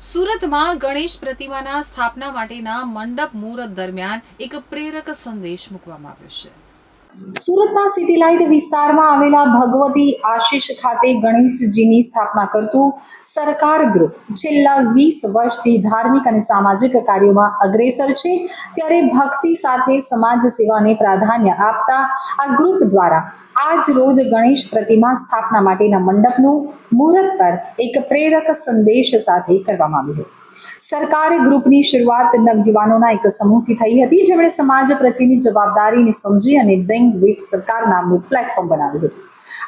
સુરતમાં ગણેશ પ્રતિમાના સ્થાપના માટેના મંડપ મુહૂર્ત દરમિયાન એક પ્રેરક સંદેશ મૂકવામાં આવ્યો છે। સુરતના સિટી લાઇટ વિસ્તારમાં આવેલા ભગવતી આશીષ ખાતે ગણેશજીની સ્થાપના કરતું સરકાર ગ્રુપ છેલ્લા 20 વર્ષથી ધાર્મિક અને સામાજિક કાર્યોમાં અગ્રેસર છે। ત્યારે ભક્તિ સાથે સમાજ સેવાને પ્રાધાન્ય આપતા આ ગ્રુપ દ્વારા આજ રોજ ગણેશ પ્રતિમા સ્થાપના માટેના મંડપનું મુહૂર્ત પર એક પ્રેરક સંદેશ સાથે કરવામાં આવ્યું હતું। સરકારી ગ્રુપની શરૂઆત નવયુવાનોના એક સમૂહથી થઈ હતી, જેમણે સમાજ પ્રત્યેની જવાબદારીને સમજી અને બેંગ વિથ સરકાર નામનું પ્લેટફોર્મ બનાવ્યું હતું।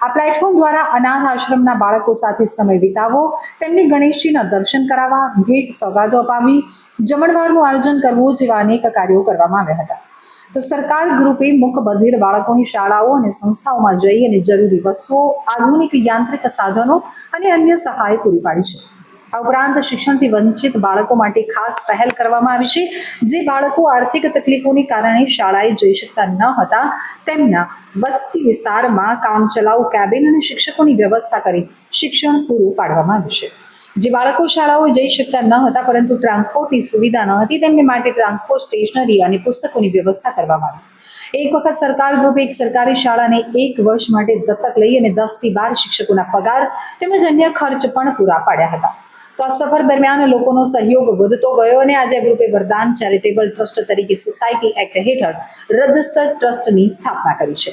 આ પ્લેટફોર્મ દ્વારા અનાથ આશ્રમના બાળકો સાથે સમય વિતાવવો, તેમને ગણેશજીના દર્શન કરાવવા, ભેટ સોગાદો અપાવી, જમણવારનું આયોજન કરવું જેવા અનેક કાર્યો કરવામાં આવ્યા હતા। તો સરકાર ગ્રુપે મૂક બધિર બાળકોની શાળાઓ અને સંસ્થાઓમાં જઈ અને જરૂરી વસ્તુઓ, આધુનિક યાંત્રિક સાધનો અને અન્ય સહાય પૂરી પાડી છે। આ ઉપરાંત શિક્ષણથી વંચિત બાળકો માટે ખાસ પહેલ કરવામાં આવી છે। જે બાળકો આર્થિક તકલીફોને કારણે શાળાએ જઈ શકતા ન હતા, તેમના વસ્તી વિસ્તારમાં કામચલાઉ કેબિન અને શિક્ષકોની વ્યવસ્થા કરી શિક્ષણ પૂરું પાડવામાં આવ્યું છે। જે બાળકો શાળાઓ જઈ શકતા ન હતા પરંતુ ટ્રાન્સપોર્ટની સુવિધા ન હતી, તેમને માટે ટ્રાન્સપોર્ટ, સ્ટેશનરી અને પુસ્તકોની વ્યવસ્થા કરવામાં આવી। એક વખત સરકાર ગ્રુપે એક સરકારી શાળાને 1 વર્ષ માટે દત્તક લઈ અને 10 થી 12 શિક્ષકોના પગાર તેમજ અન્ય ખર્ચ પણ પૂરા પાડ્યા હતા। તો આ સફર દરમિયાન લોકોનો સહયોગ વધતો ગયો અને આજે આ ગ્રુપે વરદાન ચેરિટેબલ ટ્રસ્ટ તરીકે સોસાયટી એક્ટ હેઠળ રજિસ્ટર્ડ ટ્રસ્ટની સ્થાપના કરી છે।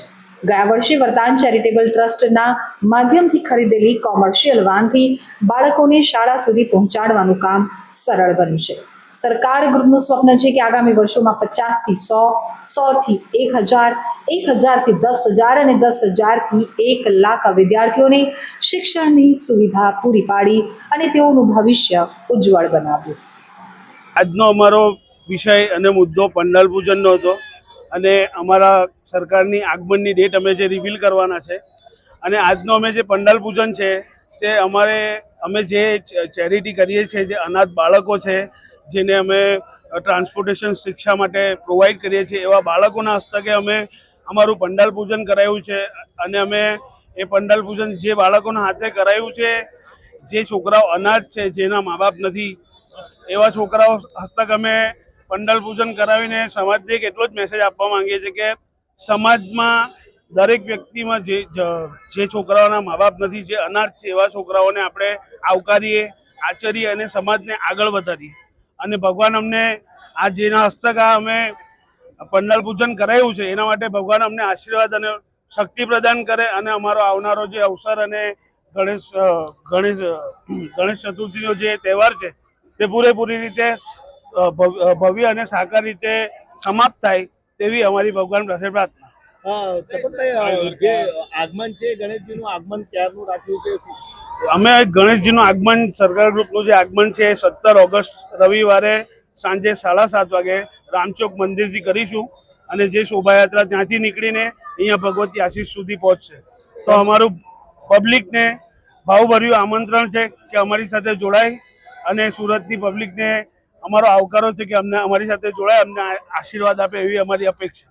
ગયા વર્ષે વરદાન ચેરિટેબલ ટ્રસ્ટના માધ્યમથી ખરીદેલી કોમર્શિયલ વાનથી બાળકોને શાળા સુધી પહોંચાડવાનું કામ સરળ બન્યું છે। સરકાર ગ્રુપનું સ્વપ્ન છે કે આગામી વર્ષોમાં 50 થી 100, 100 થી 1000, 1000 થી 10,000 અને 10,000 થી 1 લાખ વિદ્યાર્થીઓને શિક્ષણની સુવિધા પૂરી પાડી અને તેઓનું ભવિષ્ય ઉજ્જવળ બનાવ્યું। આજનો અમારો વિષય અને મુદ્દો પંડાલ પૂજનનો હતો અને અમારા સરકારની આગમનની ડેટ અમે જે રિવીલ કરવાના છે અને આજનો અમે જે પંડાલ પૂજન છે તે અમે જે ચેરિટી કરીએ છીએ, જે અનાથ બાળકો છે, જેને અમે ટ્રાન્સપોર્ટેશન શિક્ષા માટે પ્રોવાઈડ કરીએ છીએ, એવા બાળકોના હસ્તકે અમે અમારું પંડાલ પૂજન કરાયું છે। અને અમે એ પંડાલ પૂજન જે બાળકોના હાથે કરાયું છે, જે છોકરાઓ અનાથ છે, જેના મા બાપ નથી, એવા છોકરાઓ હસ્તક અમે પંડાલ પૂજન કરાવીને સમાજને એક એટલો જ મેસેજ આપવા માંગીએ છીએ કે સમાજમાં દરેક વ્યક્તિમાં જે છોકરાઓના મા બાપ નથી, જે અનાથ છે, એવા છોકરાઓને આપણે આવકારીએ, આચરીએ અને સમાજને આગળ વધારીએ। અને ભગવાન અમને આ જેના હસ્તક અમે પંડાલ પૂજન કરાયું છે એના માટે ભગવાન અમને આશીર્વાદ અને શક્તિ પ્રદાન કરે અને અમારો આવનારો જે અવસર અને ગણેશ ચતુર્થીનો જે તહેવાર છે તે પૂરેપૂરી રીતે ભવ્ય અને સાકાર રીતે સમાપ્ત થાય તેવી અમારી ભગવાન પાસે પ્રાર્થના। તપનભાઈ, જે આગમન છે ગણેશજીનું આગમન ક્યારનું રાખ્યું છે? અમે ગણેશજીનું આગમન, સરકાર ગ્રુપનું જે આગમન છે 17 ઓગસ્ટ રવિવારે સાંજે 7:30 વાગે રામચોક મંદિરથી કરીશું અને જે શોભાયાત્રા ત્યાંથી નીકળીને અહીંયા ભગવતી આશીષ સુધી પહોંચશે। તો અમારું પબ્લિકને ભાવભર્યું આમંત્રણ છે કે અમારી સાથે જોડાય અને સુરતની પબ્લિકને અમારો આવકારો છે કે અમને અમારી સાથે જોડાય, અમને આશીર્વાદ આપે એવી અમારી અપેક્ષા।